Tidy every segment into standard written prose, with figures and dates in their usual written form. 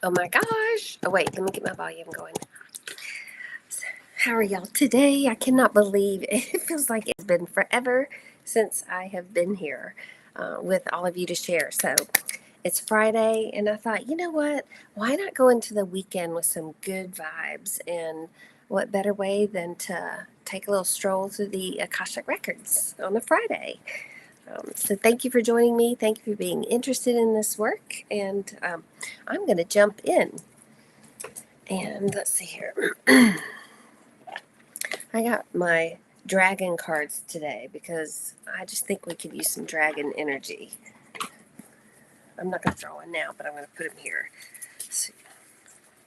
Oh my gosh. Oh, wait, let me get my volume going. How are y'all today? I cannot believe it feels like it's been forever since I have been here with all of you to share. So it's Friday, and I thought, you know what? Why not go into the weekend with some good vibes? And what better way than to take a little stroll through the Akashic Records on a Friday? So thank you for joining me. Thank you for being interested in this work. And I'm going to jump in. And let's see here. I got my dragon cards today because I just think we could use some dragon energy. I'm not going to draw one now, but I'm going to put them here.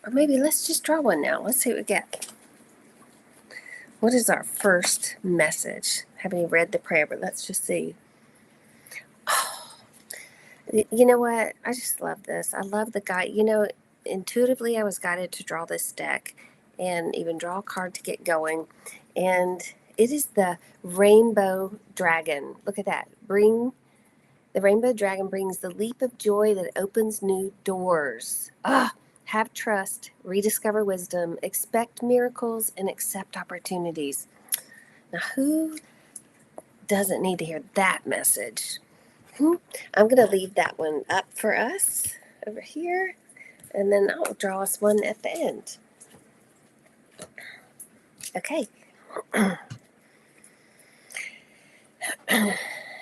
Or maybe let's just draw one now. Let's see what we get. What is our first message? Haven't even read the prayer, but let's just see. Oh, you know what? I just love this. I love the guy. Intuitively, I was guided to draw this deck and even draw a card to get going. And it is the Rainbow Dragon. Look at that. The Rainbow Dragon brings the leap of joy that opens new doors. Have trust, rediscover wisdom, expect miracles, and accept opportunities. Now, who doesn't need to hear that message? I'm going to leave that one up for us over here, and then I'll draw us one at the end. Okay.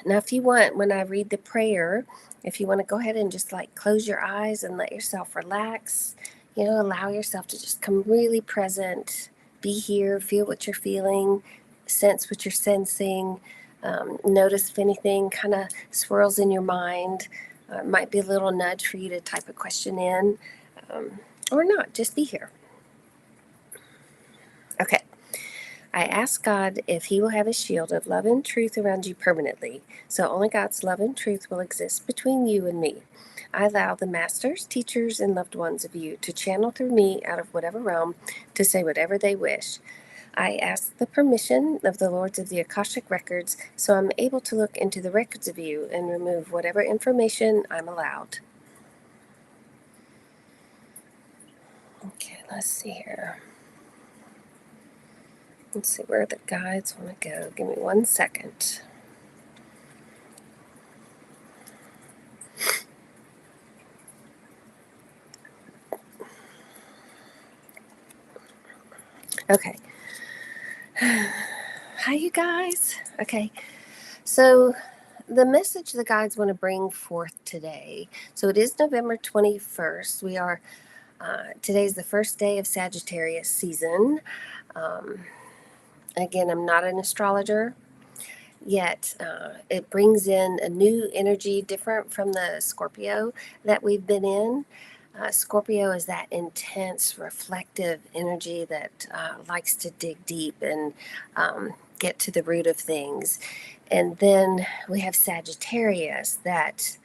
Now, if you want, when I read the prayer, if you want to go ahead and just like close your eyes and let yourself relax, allow yourself to just come really present, be here, feel what you're feeling, sense what you're sensing, notice if anything kind of swirls in your mind. It might be a little nudge for you to type a question in, or not, just be here. Okay. I ask God if He will have a shield of love and truth around you permanently, so only God's love and truth will exist between you and me. I allow the masters, teachers, and loved ones of you to channel through me out of whatever realm to say whatever they wish. I ask the permission of the Lords of the Akashic Records so I'm able to look into the records of you and remove whatever information I'm allowed. Okay, let's see here. Let's see where the guides want to go. Give me 1 second. Okay. Hi, you guys. Okay. So, the message the guides want to bring forth today. So, it is November 21st. Today's the first day of Sagittarius season. Again, I'm not an astrologer, yet it brings in a new energy different from the Scorpio that we've been in. Scorpio is that intense, reflective energy that likes to dig deep and get to the root of things. And then we have Sagittarius that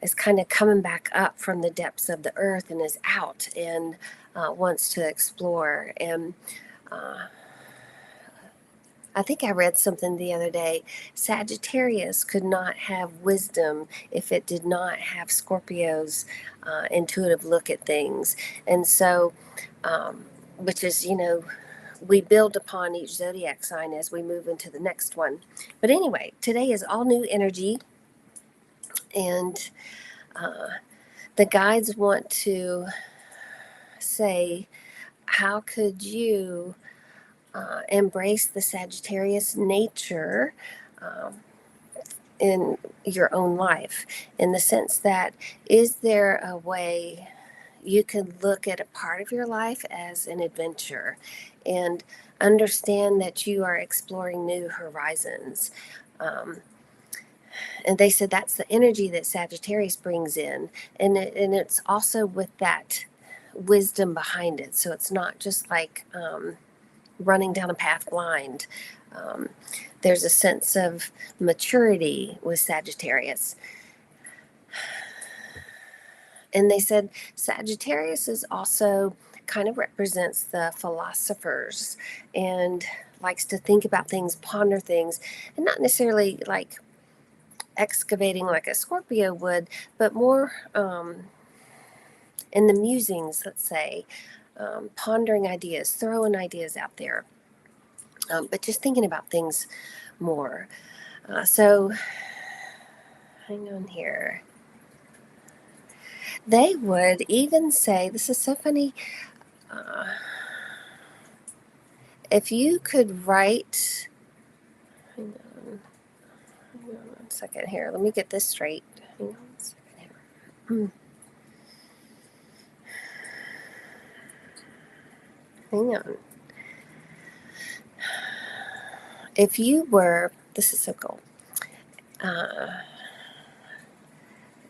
is kind of coming back up from the depths of the earth and is out and wants to explore. And I think I read something the other day. Sagittarius could not have wisdom if it did not have Scorpio's intuitive look at things. And so, which is, we build upon each zodiac sign as we move into the next one. But anyway, today is all new energy. And the guides want to say, how could you embrace the Sagittarius nature in your own life, in the sense that, is there a way you can look at a part of your life as an adventure and understand that you are exploring new horizons? And they said that's the energy that Sagittarius brings in, and it's also with that wisdom behind it. So it's not just like running down a path blind. There's a sense of maturity with Sagittarius. And they said Sagittarius is also kind of represents the philosophers and likes to think about things, ponder things, and not necessarily like excavating like a Scorpio would, but more in the musings, let's say, pondering ideas, throwing ideas out there, but just thinking about things more. So, hang on here. They would even say, this is so funny, uh, if you could write, hang on 1 second here, let me get this straight. Hang on 1 second here. Hang on. If you were, this is so cool,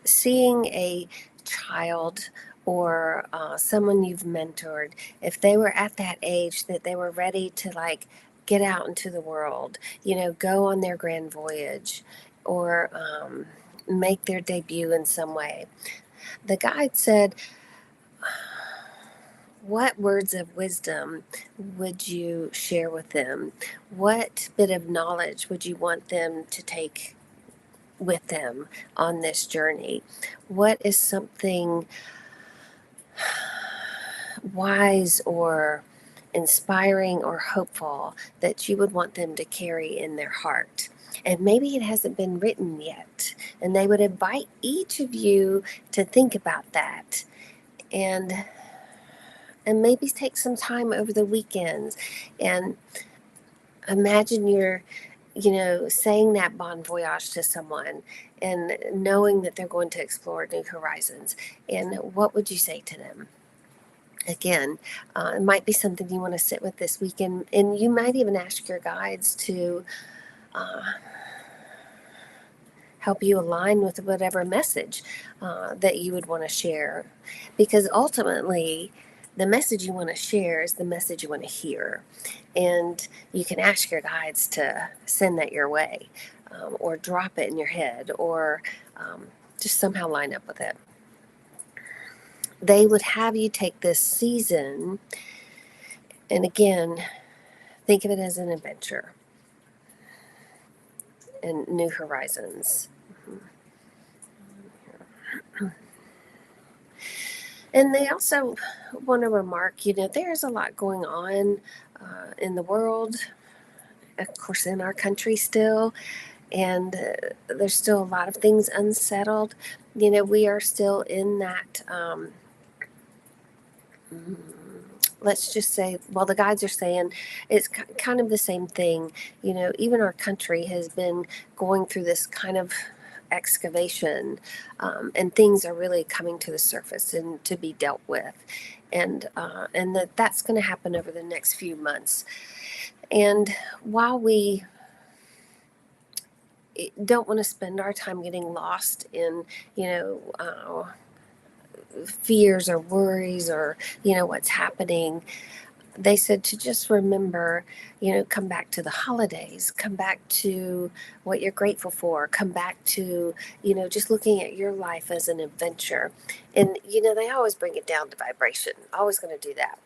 seeing a child or someone you've mentored, if they were at that age that they were ready to like get out into the world, go on their grand voyage or make their debut in some way, the guide said, what words of wisdom would you share with them? What bit of knowledge would you want them to take with them on this journey? What is something wise or inspiring or hopeful that you would want them to carry in their heart? And maybe it hasn't been written yet. And they would invite each of you to think about that. And maybe take some time over the weekends and imagine you're, saying that bon voyage to someone and knowing that they're going to explore new horizons. And what would you say to them? Again, it might be something you want to sit with this weekend, and you might even ask your guides to help you align with whatever message that you would want to share. Because ultimately, the message you want to share is the message you want to hear. And you can ask your guides to send that your way, or drop it in your head, or just somehow line up with it. They would have you take this season, and again, think of it as an adventure and new horizons. And they also want to remark, there's a lot going on in the world, of course, in our country still, and there's still a lot of things unsettled. We are still in that, let's just say, well, the guides are saying it's kind of the same thing. Even our country has been going through this kind of excavation, and things are really coming to the surface and to be dealt with, and that's going to happen over the next few months. And while we don't want to spend our time getting lost in fears or worries or what's happening, they said to just remember, come back to the holidays, come back to what you're grateful for, come back to, just looking at your life as an adventure. And, they always bring it down to vibration, always going to do that.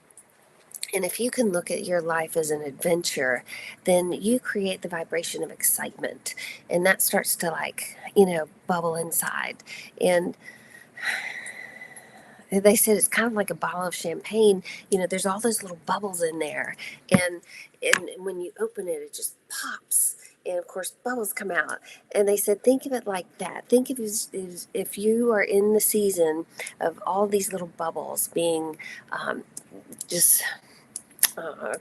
And if you can look at your life as an adventure, then you create the vibration of excitement. And that starts to bubble inside. And they said it's kind of like a bottle of champagne. There's all those little bubbles in there. And when you open it, it just pops. And of course, bubbles come out. And they said, think of it like that. Think of it as if you are in the season of all these little bubbles being just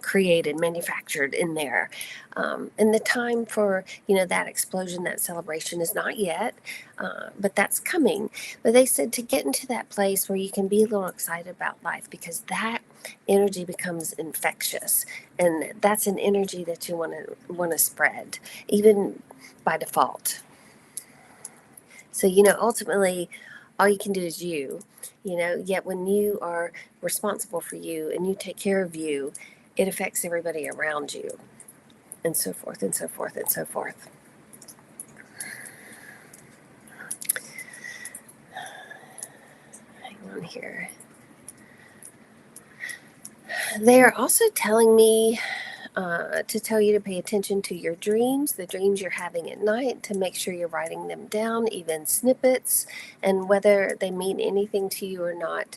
created, manufactured in there. And the time for, that explosion, that celebration is not yet, but that's coming. But they said to get into that place where you can be a little excited about life, because that energy becomes infectious. And that's an energy that you want to spread, even by default. So, ultimately, all you can do is yet when you are responsible for you and you take care of you, it affects everybody around you, and so forth and so forth and so forth. Hang on here. They're also telling me to tell you to pay attention to your dreams, the dreams you're having at night, to make sure you're writing them down, even snippets, and whether they mean anything to you or not,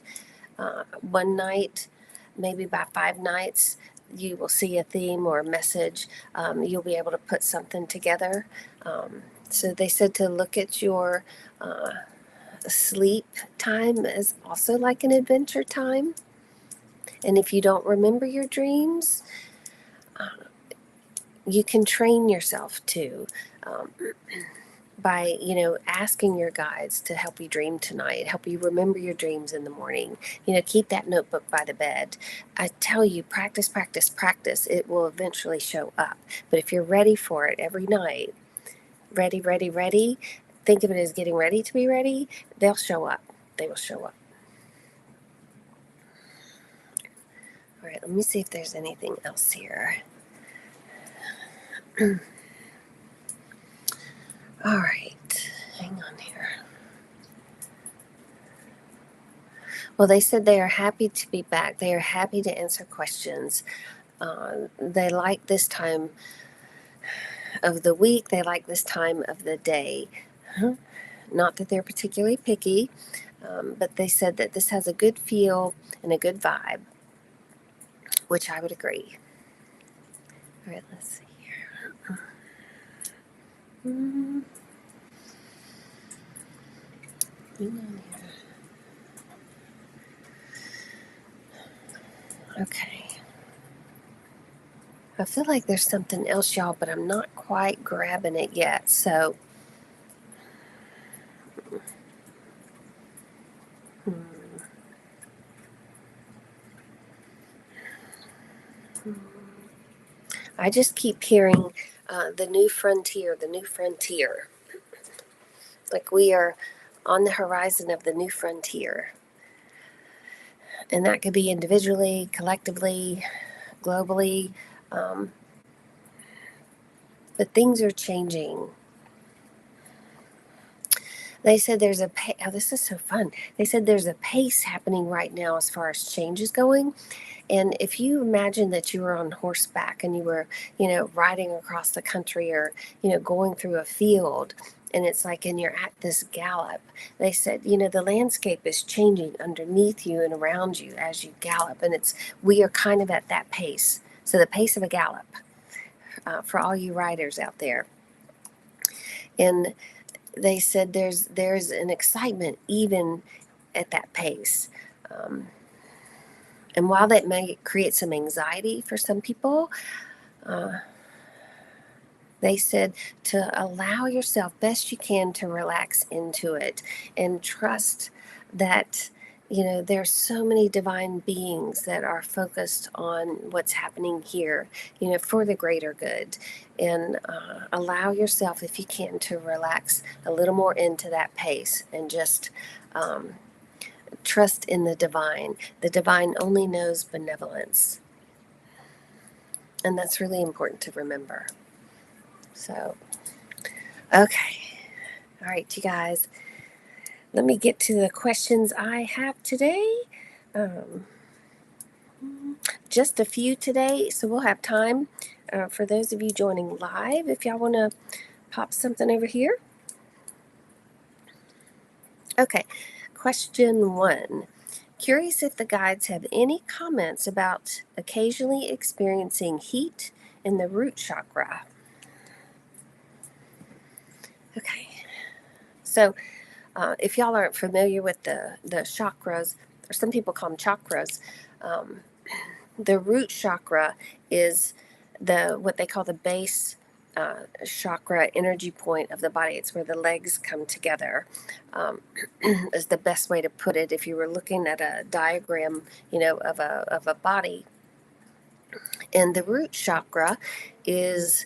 one night, maybe by 5 nights, you will see a theme or a message. You'll be able to put something together. So they said to look at your sleep time as also like an adventure time. And if you don't remember your dreams, you can train yourself to. By asking your guides to help you dream tonight, help you remember your dreams in the morning. Keep that notebook by the bed. I tell you, practice, practice, practice. It will eventually show up. But if you're ready for it every night, ready, ready, ready, think of it as getting ready to be ready, they'll show up. They will show up. All right, let me see if there's anything else here. All right, hang on here. Well, they said they are happy to be back. They are happy to answer questions. They like this time of the week. They like this time of the day. Not that they're particularly picky, but they said that this has a good feel and a good vibe, which I would agree. All right, let's see here. Okay. I feel like there's something else, y'all, but I'm not quite grabbing it yet. So, I just keep hearing the new frontier, the new frontier. Like we are on the horizon of the new frontier. And that could be individually, collectively, globally. But things are changing. They said there's a this is so fun. They said there's a pace happening right now as far as change is going. And if you imagine that you were on horseback and you were, riding across the country or, going through a field, and it's like, and you're at this gallop, they said, the landscape is changing underneath you and around you as you gallop. And we are kind of at that pace. So the pace of a gallop for all you riders out there. And they said there's an excitement even at that pace. And while that may create some anxiety for some people, they said to allow yourself best you can to relax into it and trust that, there's so many divine beings that are focused on what's happening here, for the greater good. And allow yourself, if you can, to relax a little more into that pace and just trust in the divine. The divine only knows benevolence. And that's really important to remember. So, okay. All right, you guys. Let me get to the questions I have today. Just a few today, so we'll have time for those of you joining live. If y'all want to pop something over here. Okay, question 1. Curious if the guides have any comments about occasionally experiencing heat in the root chakra. Okay, so if y'all aren't familiar with the chakras, or some people call them chakras, the root chakra is what they call the base chakra energy point of the body. It's where the legs come together, is the best way to put it. If you were looking at a diagram, of a body, and the root chakra is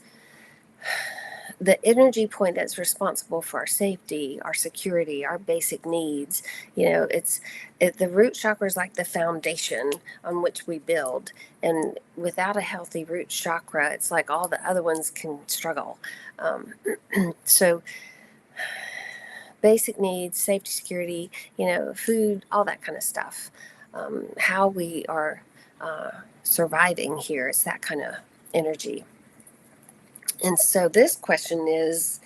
the energy point that's responsible for our safety, our security, our basic needs. The root chakra is like the foundation on which we build. And without a healthy root chakra, it's like all the other ones can struggle. So basic needs, safety, security, food, all that kind of stuff. How we are surviving here, it's that kind of energy. And so this question is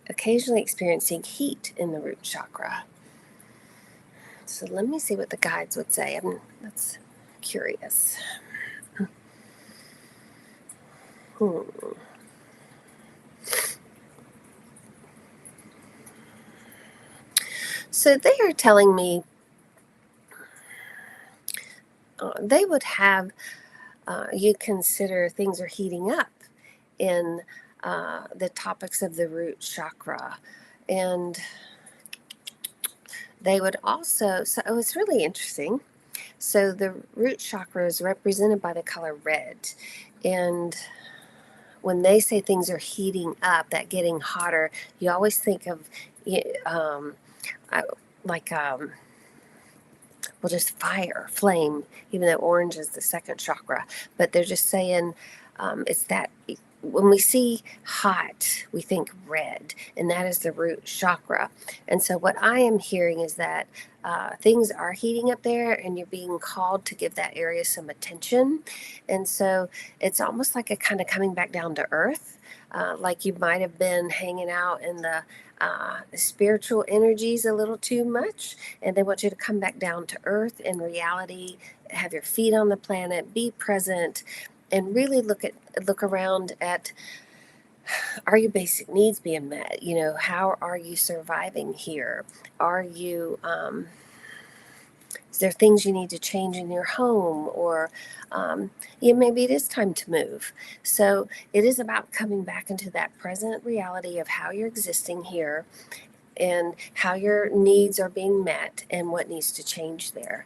occasionally experiencing heat in the root chakra. So let me see what the guides would say. That's curious. Hmm. So they are telling me they would have you consider things are heating up in the topics of the root chakra. And they would also, so it's really interesting. So the root chakra is represented by the color red. And when they say things are heating up, that getting hotter, you always think of um, like well, just fire, flame, even though orange is the second chakra. But they're just saying it's that when we see hot, we think red, and that is the root chakra. And so, what I am hearing is that things are heating up there, and you're being called to give that area some attention. And so, it's almost like a kind of coming back down to earth, like you might have been hanging out in the spiritual energies a little too much, and they want you to come back down to earth in reality, have your feet on the planet, be present, and really look around at, are your basic needs being met? How are you surviving here? Are you is there things you need to change in your home, or maybe it is time to move? So it is about coming back into that present reality of how you're existing here and how your needs are being met and what needs to change there.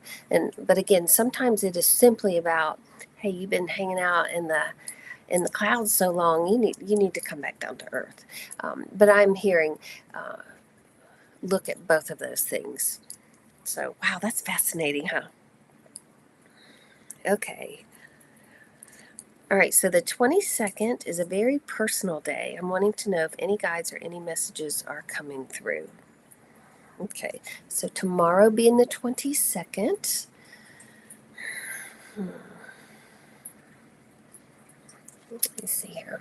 But again, sometimes it is simply about, hey, you've been hanging out in the clouds so long, you need to come back down to earth. But I'm hearing uh, look at both of those things. So wow, that's fascinating, huh? Okay. All right, so the 22nd is a very personal day. I'm wanting to know if any guides or any messages are coming through. Okay, so tomorrow being the 22nd. Let me see here.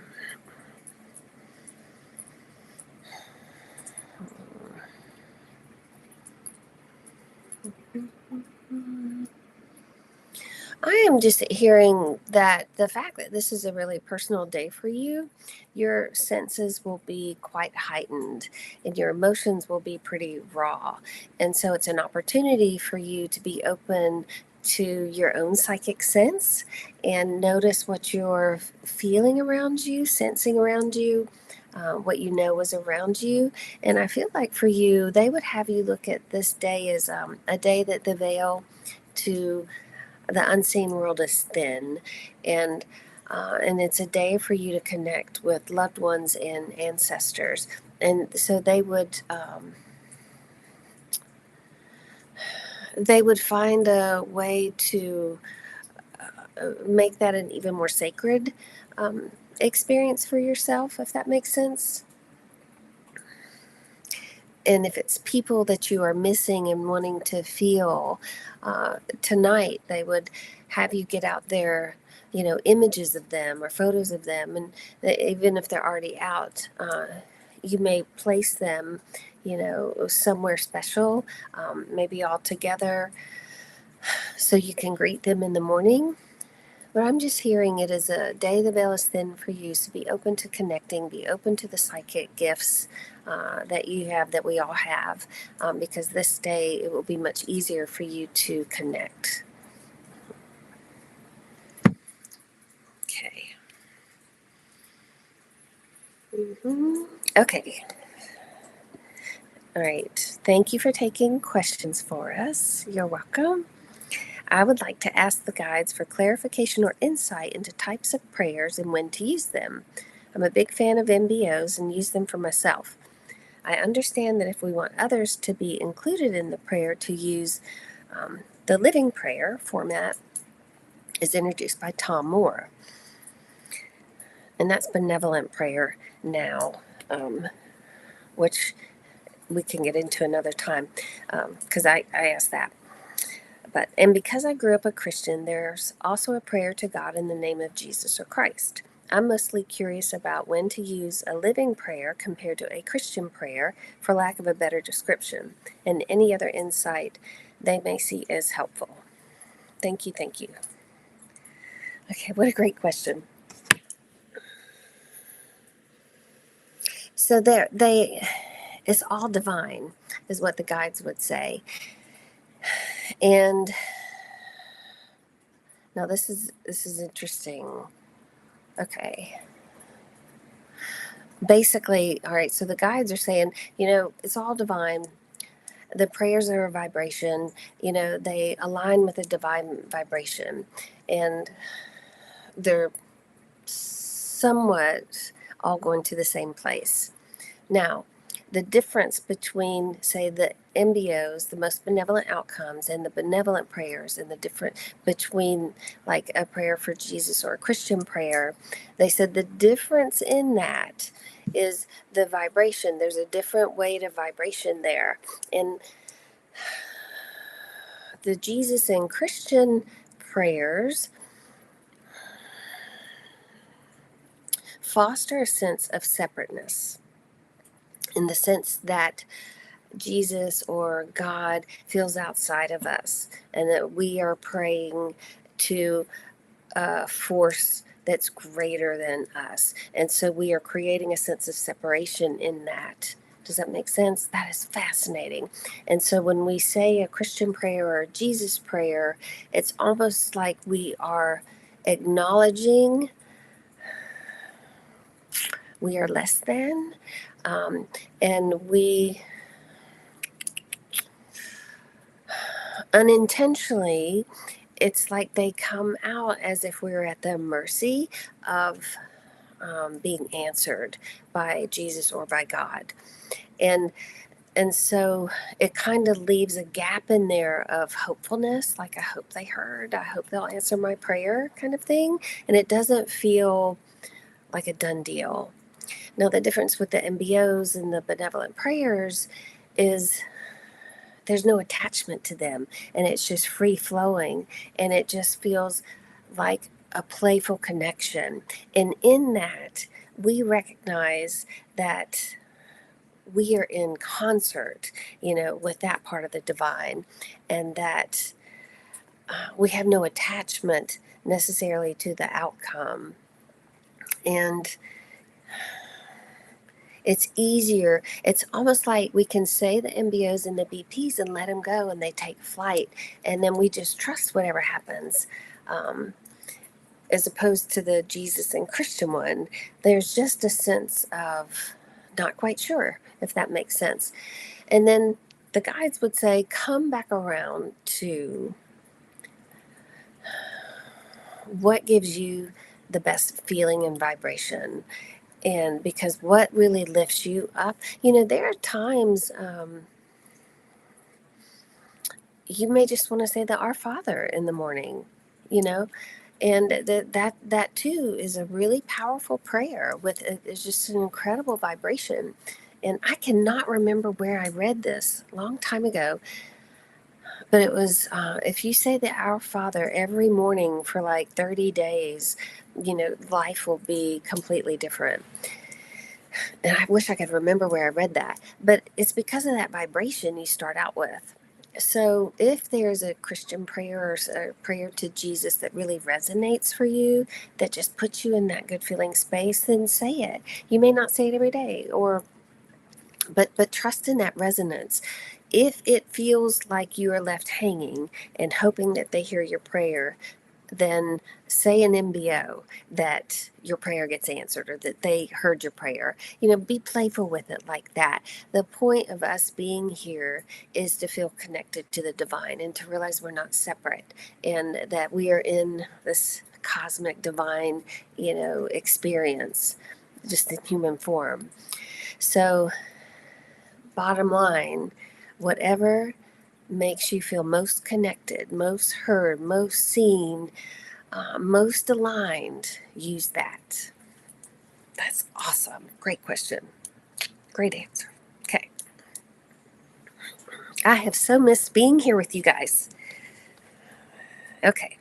I am just hearing that the fact that this is a really personal day for you, your senses will be quite heightened and your emotions will be pretty raw. And so it's an opportunity for you to be open to your own psychic sense and notice what you're feeling around you, sensing around you. What you know is around you. And I feel like for you, they would have you look at this day as a day that the veil to the unseen world is thin, and and it's a day for you to connect with loved ones and ancestors. And so they would find a way to make that an even more sacred experience for yourself, if that makes sense. And if it's people that you are missing and wanting to feel tonight, they would have you get out there, images of them or photos of them. And even if they're already out, you may place them, somewhere special, maybe all together, so you can greet them in the morning. But I'm just hearing it as a day the veil is thin for you. So be open to connecting, be open to the psychic gifts that you have, that we all have, because this day it will be much easier for you to connect. Okay. Okay. All right. Thank you for taking questions for us. You're welcome. I would like to ask the guides for clarification or insight into types of prayers and when to use them. I'm a big fan of MBOs and use them for myself. I understand that if we want others to be included in the prayer, to use the living prayer format is introduced by Tom Moore. And that's benevolent prayer now, which we can get into another time, because I asked that. And because I grew up a Christian, there's also a prayer to God in the name of Jesus or Christ. I'm mostly curious about when to use a living prayer compared to a Christian prayer, for lack of a better description, and any other insight they may see as helpful. Thank you, thank you. Okay, what a great question. So it's all divine, is what the guides would say. And now this is interesting. Okay. Basically, all right, so the guides are saying, it's all divine. The prayers are a vibration, they align with a divine vibration, and they're somewhat all going to the same place. Now, the difference between, say, the MBOs, the most benevolent outcomes, and the benevolent prayers, and the difference between like a prayer for Jesus or a Christian prayer, they said the difference in that is the vibration. There's a different weight of vibration there. And the Jesus and Christian prayers foster a sense of separateness, in the sense that Jesus or God feels outside of us, and that we are praying to a force that's greater than us. And so we are creating a sense of separation in that. Does that make sense? That is fascinating. And so when we say a Christian prayer or a Jesus prayer, it's almost like we are acknowledging we are less than, and we unintentionally, it's like they come out as if we're at the mercy of being answered by Jesus or by God. And so it kind of leaves a gap in there of hopefulness, like I hope they heard, I hope they'll answer my prayer kind of thing. And it doesn't feel like a done deal. Now, the difference with the MBOs and the benevolent prayers is there's no attachment to them, and it's just free flowing, and it just feels like a playful connection. And in that, we recognize that we are in concert, with that part of the divine, and that we have no attachment necessarily to the outcome. And it's easier. It's almost like we can say the MBOs and the BPs and let them go, and they take flight, and then we just trust whatever happens. As opposed to the Jesus and Christian one, there's just a sense of not quite sure, if that makes sense. And then the guides would say, come back around to what gives you the best feeling and vibration. And because what really lifts you up, there are times you may just want to say the Our Father in the morning, and that too is a really powerful prayer with it's just an incredible vibration. And I cannot remember where I read this a long time ago, but it was if you say the Our Father every morning for like 30 days, life will be completely different. And I wish I could remember where I read that, but it's because of that vibration you start out with. So if there's a Christian prayer or a prayer to Jesus that really resonates for you, that just puts you in that good feeling space, then say it. You may not say it every day, but trust in that resonance. If it feels like you are left hanging and hoping that they hear your prayer, then say an MBO that your prayer gets answered, or that they heard your prayer. Be playful with it like that. The point of us being here is to feel connected to the divine and to realize we're not separate, and that we are in this cosmic divine, experience, just in human form. So, bottom line, whatever makes you feel most connected, most heard, most seen, most aligned, use that. That's awesome. Great question. Great answer. Okay. I have so missed being here with you guys. Okay.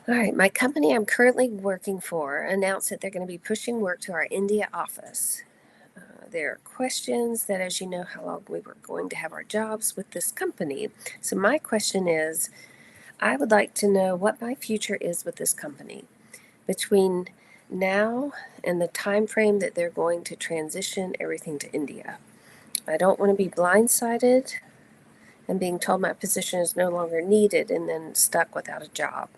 All right, my company I'm currently working for announced that they're going to be pushing work to our India office. There are questions that, as you know, how long we were going to have our jobs with this company. So, my question is I would like to know what my future is with this company between now and the time frame that they're going to transition everything to India. I don't want to be blindsided and being told my position is no longer needed and then stuck without a job.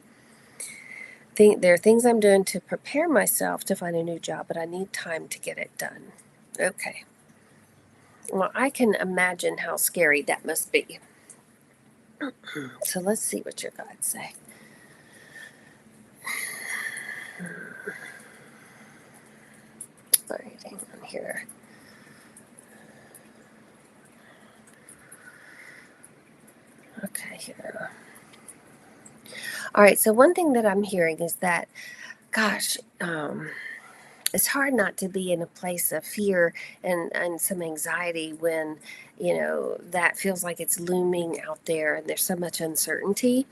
There are things I'm doing to prepare myself to find a new job, but I need time to get it done. Okay. Well, I can imagine how scary that must be. So let's see what your guides say. All right, hang on here. Okay, here. All right, so one thing that I'm hearing is that, gosh, it's hard not to be in a place of fear and some anxiety when, that feels like it's looming out there and there's so much uncertainty.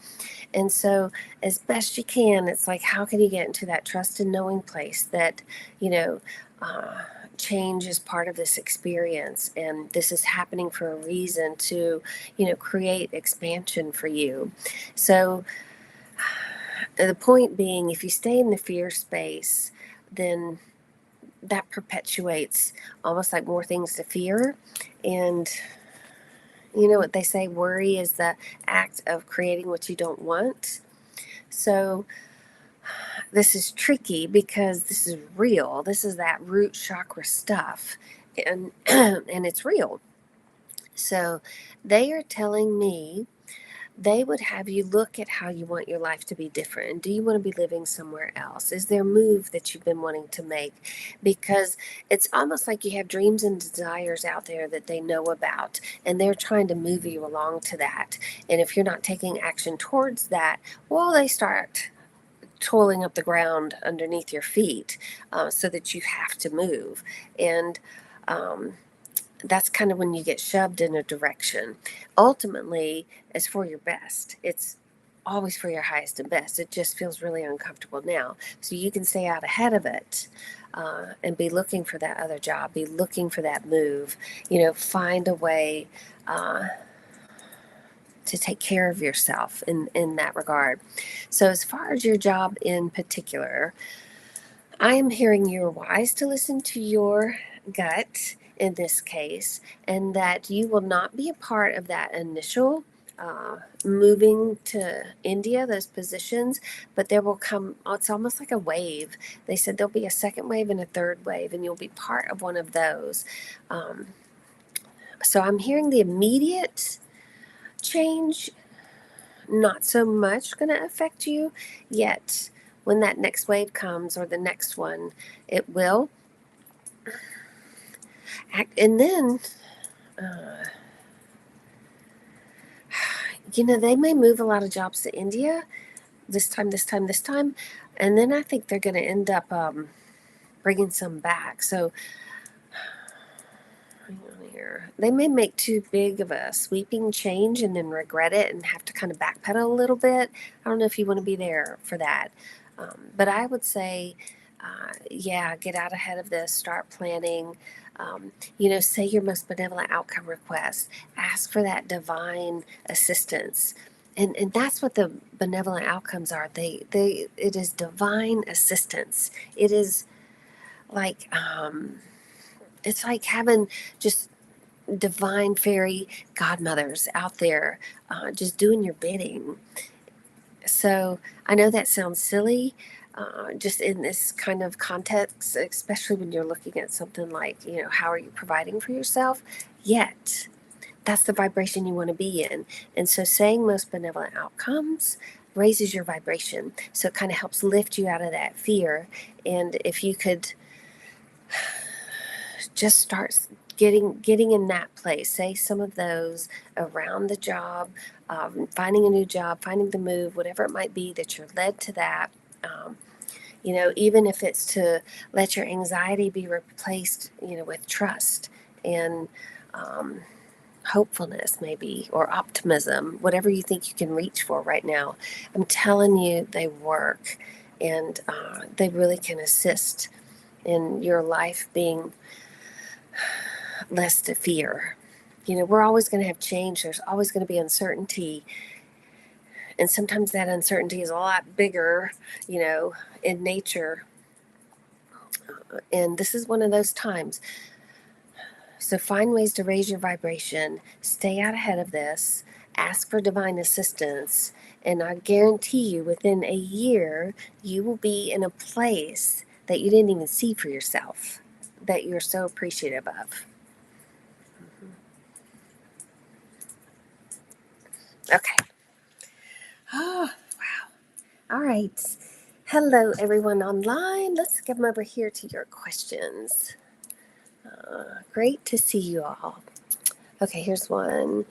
And so, as best you can, it's like, how can you get into that trust and knowing place that, you know, uh, change is part of this experience and this is happening for a reason to, create expansion for you. So, the point being, if you stay in the fear space, then that perpetuates almost like more things to fear. And you know what they say, worry is the act of creating what you don't want. So this is tricky because this is real. This is that root chakra stuff, and and it's real. So they are telling me they would have you look at how you want your life to be different. Do you want to be living somewhere else? Is there a move that you've been wanting to make? Because it's almost like you have dreams and desires out there that they know about, and they're trying to move you along to that. And if you're not taking action towards that, well, they start toiling up the ground underneath your feet, so that you have to move. And um, that's kind of when you get shoved in a direction. Ultimately, it's for your best. It's always for your highest and best. It just feels really uncomfortable now. So you can stay out ahead of it, and be looking for that other job, be looking for that move, find a way to take care of yourself in that regard. So, as far as your job in particular, I am hearing you're wise to listen to your gut in this case, and that you will not be a part of that initial moving to India, those positions, but there will come, it's almost like a wave. They said there'll be a second wave and a third wave, and you'll be part of one of those. Um, so I'm hearing the immediate change not so much going to affect you yet. When that next wave comes or the next one, it will. And then, uh, they may move a lot of jobs to India this time, this time, this time. And then I think they're going to end up bringing some back. So, hang on here. They may make too big of a sweeping change and then regret it and have to kind of backpedal a little bit. I don't know if you want to be there for that. But I would say, yeah, get out ahead of this, start planning. Say your most benevolent outcome request, ask for that divine assistance. And that's what the benevolent outcomes are. It is divine assistance. It is like, it's like having just divine fairy godmothers out there, just doing your bidding. So I know that sounds silly, just in this kind of context, especially when you're looking at something like, how are you providing for yourself? Yet, that's the vibration you want to be in. And so saying most benevolent outcomes raises your vibration. So it kind of helps lift you out of that fear. And if you could just start getting in that place, say some of those around the job, finding a new job, finding the move, whatever it might be that you're led to that. um, Even if it's to let your anxiety be replaced, with trust, and hopefulness maybe, or optimism, whatever you think you can reach for right now. I'm telling you, they work, and they really can assist in your life being less to fear. We're always going to have change. There's always going to be uncertainty. And sometimes that uncertainty is a lot bigger, in nature. And this is one of those times. So find ways to raise your vibration, stay out ahead of this, ask for divine assistance, and I guarantee you within a year, you will be in a place that you didn't even see for yourself, that you're so appreciative of. Okay. Oh, wow. All right. Hello, everyone online. Let's come over here to your questions. Great to see you all. Okay, here's one.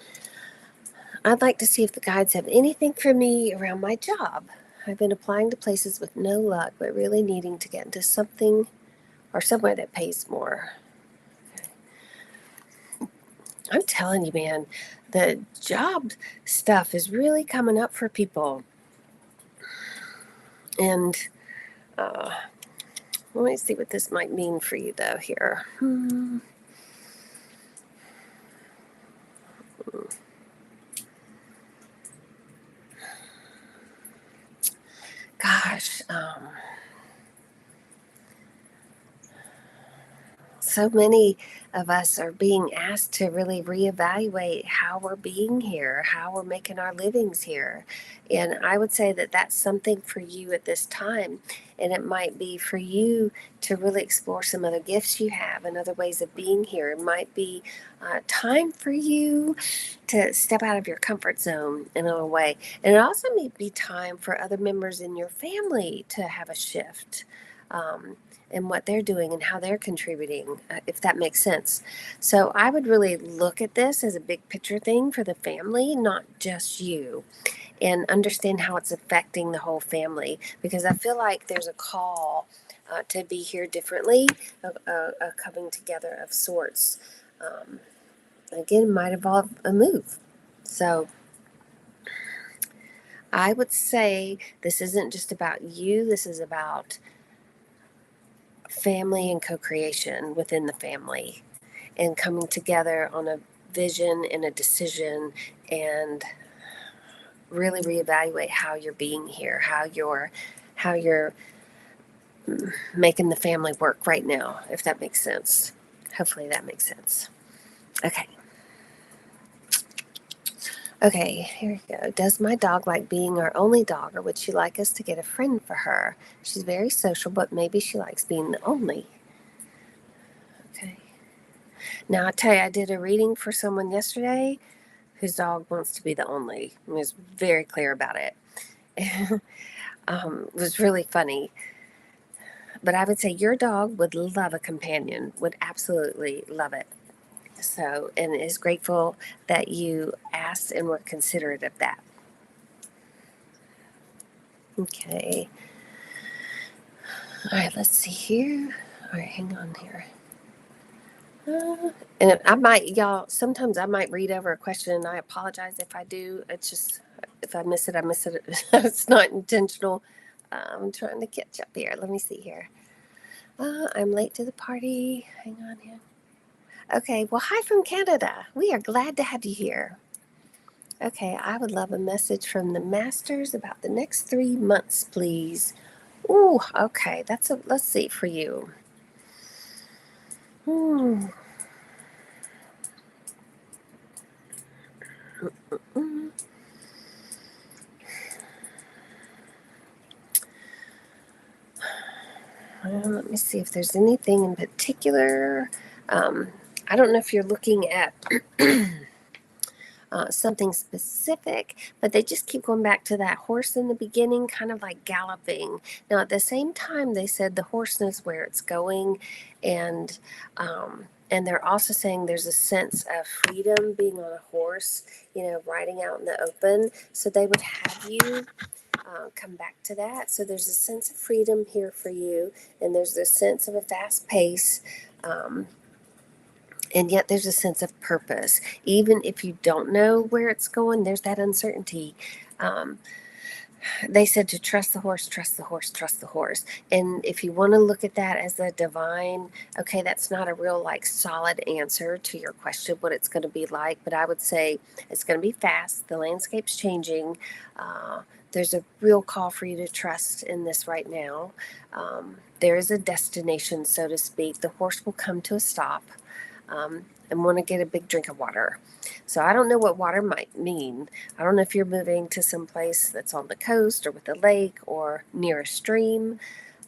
I'd like to see if the guides have anything for me around my job. I've been applying to places with no luck, but really needing to get into something or somewhere that pays more. I'm telling you, man, the job stuff is really coming up for people. And let me see what this might mean for you, though, here. Gosh, so many of us are being asked to really reevaluate how we're being here, how we're making our livings here. And I would say that that's something for you at this time. And it might be for you to really explore some other gifts you have and other ways of being here. It might be time for you to step out of your comfort zone in a way. And it also may be time for other members in your family to have a shift. And what they're doing and how they're contributing, if that makes sense. So I would really look at this as a big picture thing for the family, not just you, and understand how it's affecting the whole family, because I feel like there's a call to be here differently, a coming together of sorts. Again, might involve a move. So I would say this isn't just about you, this is about family and co-creation within the family, and coming together on a vision and a decision, and really reevaluate how you're being here, how you're making the family work right now, if that makes sense. Hopefully that makes sense. Okay, here we go. Does my dog like being our only dog, or would she like us to get a friend for her? She's very social, but maybe she likes being the only. Okay. Now, I tell you, I did a reading for someone yesterday whose dog wants to be the only. He was very clear about it. It was really funny. But I would say your dog would love a companion, would absolutely love it. So, and is grateful that you asked and were considerate of that. Okay. All right, let's see here. All right, hang on here. And I might, y'all, sometimes I might read over a question, and I apologize if I do. It's just, if I miss it, I miss it. It's not intentional. I'm trying to catch up here. Let me see here. I'm late to the party. Hang on here. Okay, well, hi from Canada. We are glad to have you here. Okay, I would love a message from the masters about the next 3 months, please. Ooh, okay, let's see for you. Hmm. Let me see if there's anything in particular. I don't know if you're looking at something specific, but they just keep going back to that horse in the beginning, kind of like galloping. Now, at the same time, they said the horse knows where it's going, and they're also saying there's a sense of freedom being on a horse, riding out in the open. So they would have you come back to that. So there's a sense of freedom here for you, and there's a sense of a fast pace. And yet there's a sense of purpose. Even if you don't know where it's going, there's that uncertainty. Um, they said to trust the horse, trust the horse, trust the horse. And if you want to look at that as a divine, okay, that's not a real like solid answer to your question, what it's going to be like. But I would say it's going to be fast. The landscape's changing. There's a real call for you to trust in this right now. There is a destination, so to speak. The horse will come to a stop and want to get a big drink of water. So I don't know what water might mean. I don't know if you're moving to some place that's on the coast or with a lake or near a stream,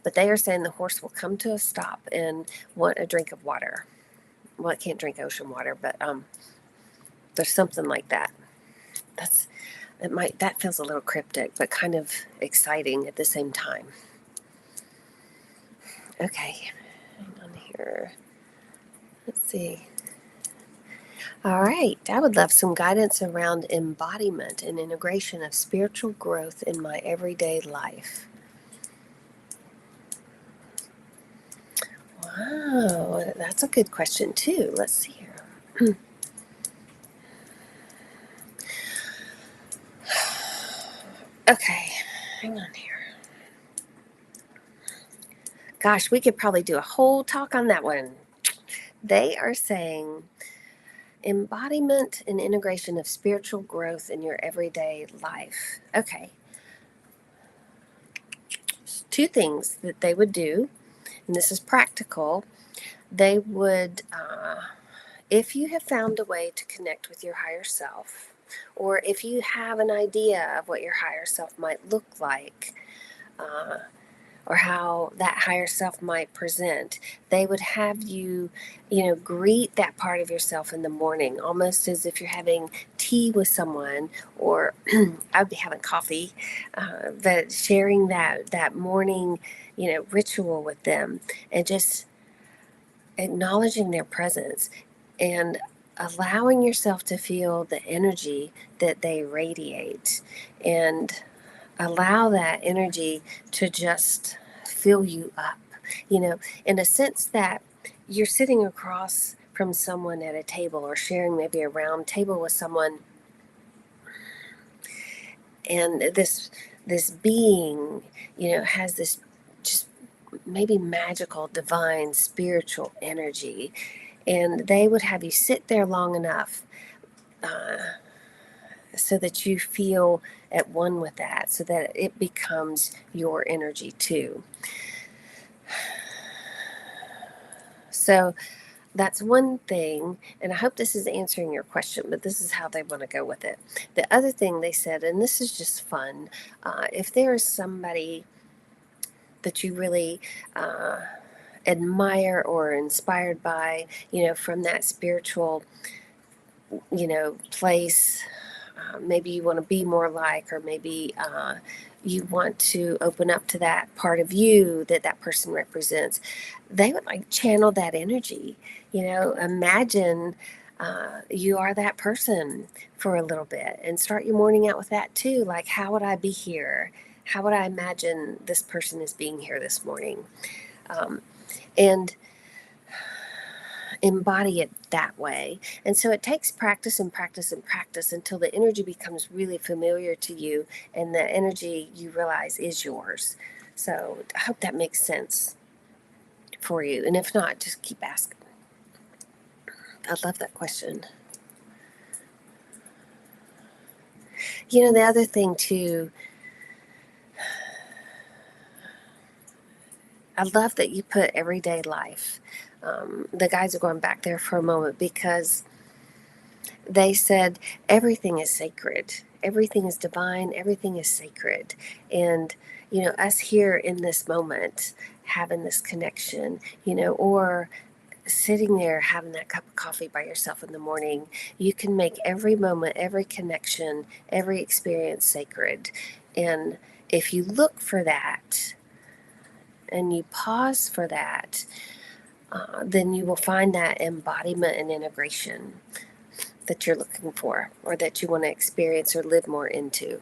but they are saying the horse will come to a stop and want a drink of water. Well, it can't drink ocean water, but there's something like that. That feels a little cryptic, but kind of exciting at the same time. Okay, hang on here. Let's see. All right. I would love some guidance around embodiment and integration of spiritual growth in my everyday life. Wow, that's a good question, too. Let's see here. Okay, hang on here. Gosh, we could probably do a whole talk on that one. They are saying embodiment and integration of spiritual growth in your everyday life. Okay. Two things that they would do, and this is practical. They would, if you have found a way to connect with your higher self, or if you have an idea of what your higher self might look like, uh, or how that higher self might present, they would have you, greet that part of yourself in the morning, almost as if you're having tea with someone, or I'd be having coffee, but sharing that morning, ritual with them, and just acknowledging their presence and allowing yourself to feel the energy that they radiate, and allow that energy to just fill you up, in a sense that you're sitting across from someone at a table, or sharing maybe a round table with someone, and this being, has this just maybe magical, divine, spiritual energy, and they would have you sit there long enough uh, so that you feel at one with that, so that it becomes your energy too. So that's one thing, and I hope this is answering your question, but this is how they want to go with it. The other thing they said, and this is just fun, if there is somebody that you really admire or inspired by, from that spiritual, place, maybe you want to be more like, or maybe you want to open up to that part of you that person represents, they would like channel that energy. Imagine you are that person for a little bit, and start your morning out with that too. Like, how would I be here? How would I imagine this person is being here this morning? And embody it that way. And so it takes practice and practice and practice until the energy becomes really familiar to you, and the energy you realize is yours. So I hope that makes sense for you. And if not, just keep asking. I love that question. The other thing too, I love that you put everyday life. The guys are going back there for a moment, because they said everything is sacred, everything is divine, everything is sacred. And us here in this moment, having this connection, or sitting there having that cup of coffee by yourself in the morning, you can make every moment, every connection, every experience sacred. And if you look for that and you pause for that, then you will find that embodiment and integration that you're looking for, or that you want to experience or live more into.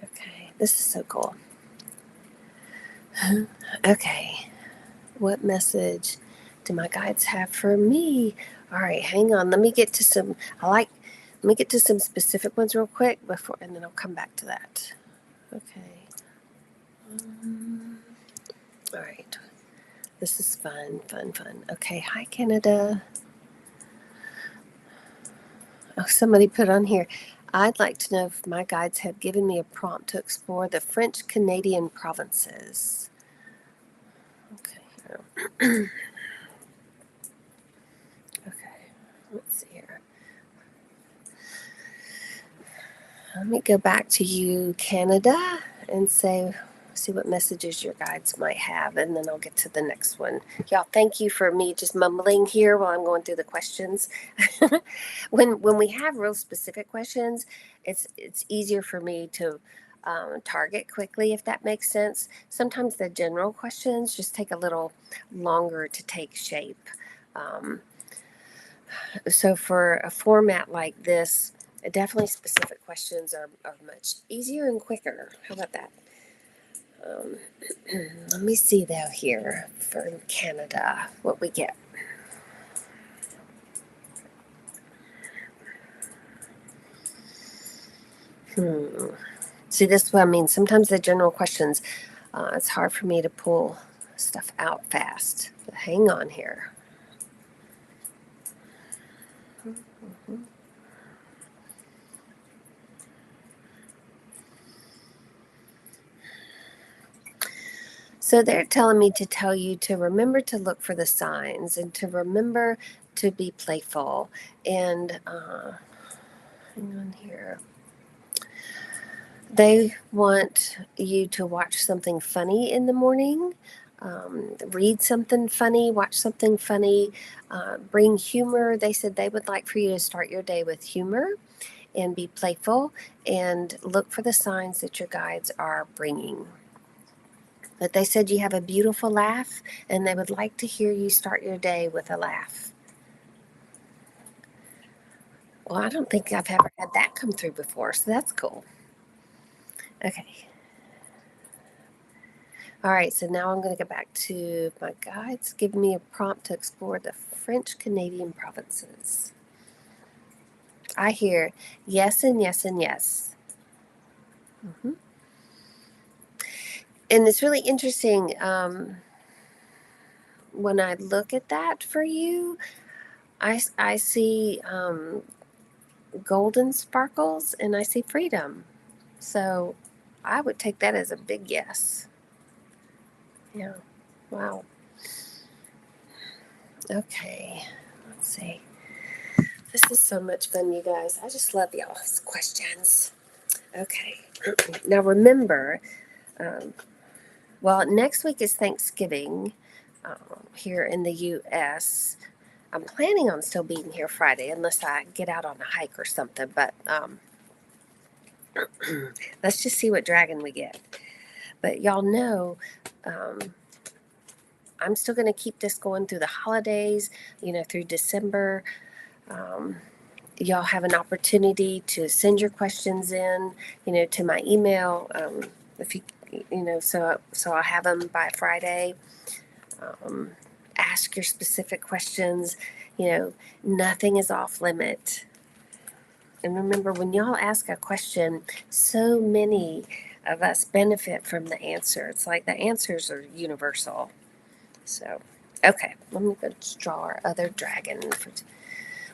Okay, this is so cool. Okay, what message do my guides have for me? All right, hang on. Let me get to some specific ones real quick and then I'll come back to that. Okay. All right. This is fun. Okay. Hi, Canada. Oh, somebody put on here. I'd like to know if my guides have given me a prompt to explore the French Canadian provinces. Okay. Okay. Let's see here. Let me go back to you, Canada, and see what messages your guides might have, and then I'll get to the next one. Y'all, thank you for me just mumbling here while I'm going through the questions. when we have real specific questions, it's easier for me to target quickly, if that makes sense. Sometimes the general questions just take a little longer to take shape. So for a format like this, definitely specific questions are much easier and quicker. How about that? Let me see though here for Canada what we get. See, this is what I mean. Sometimes the general questions, it's hard for me to pull stuff out fast. But hang on here. So they're telling me to tell you to remember to look for the signs and to remember to be playful. And hang on here. They want you to watch something funny in the morning, read something funny, watch something funny, bring humor. They said they would like for you to start your day with humor and be playful and look for the signs that your guides are bringing. But they said you have a beautiful laugh and they would like to hear you start your day with a laugh. Well, I don't think I've ever had that come through before, so that's cool. Okay. All right, so now I'm going to go back to my guides. Give me a prompt to explore the French Canadian provinces. I hear yes and yes and yes. Mm-hmm. And it's really interesting when I look at that for you, I see golden sparkles and I see freedom. So I would take that as a big yes. Yeah. Wow. Okay. Let's see. This is so much fun, you guys. I just love y'all's questions. Okay. Now remember, well, next week is Thanksgiving here in the U.S. I'm planning on still being here Friday unless I get out on a hike or something. But let's just see what dragon we get. But y'all know I'm still going to keep this going through the holidays, through December. Y'all have an opportunity to send your questions in, to my email. If you, so I'll have them by Friday. Ask your specific questions. Nothing is off limit. And remember, when y'all ask a question, so many of us benefit from the answer. It's like the answers are universal. So, okay, let me go draw our other dragon for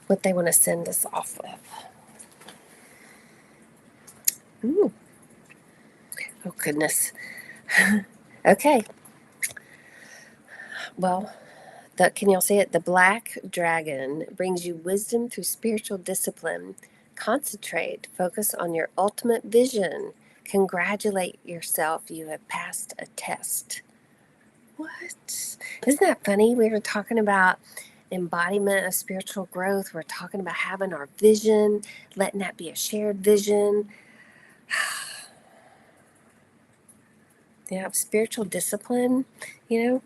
what they want to send us off with. Ooh. Oh, goodness. Okay. Well, can y'all see it? The black dragon brings you wisdom through spiritual discipline. Concentrate. Focus on your ultimate vision. Congratulate yourself. You have passed a test. What? Isn't that funny? We were talking about embodiment of spiritual growth. We're talking about having our vision, letting that be a shared vision. Yeah, spiritual discipline, it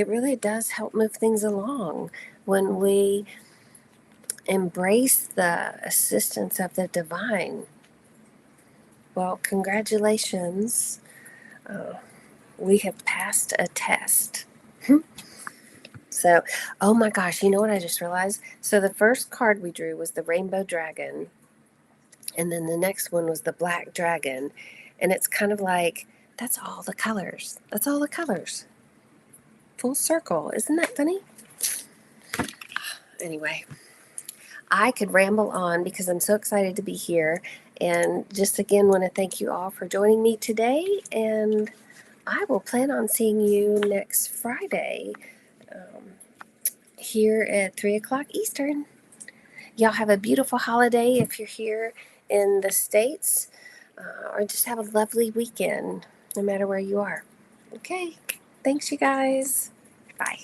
really does help move things along when we embrace the assistance of the divine. Well, congratulations. We have passed a test. So, oh my gosh, you know what I just realized? So the first card we drew was the rainbow dragon, and then the next one was the black dragon. And it's kind of like, that's all the colors. That's all the colors. Full circle. Isn't that funny? Anyway, I could ramble on because I'm so excited to be here. And just again, want to thank you all for joining me today. And I will plan on seeing you next Friday here at 3 o'clock Eastern. Y'all have a beautiful holiday if you're here in the States, or just have a lovely weekend no matter where you are. Okay. Thanks, you guys. Bye.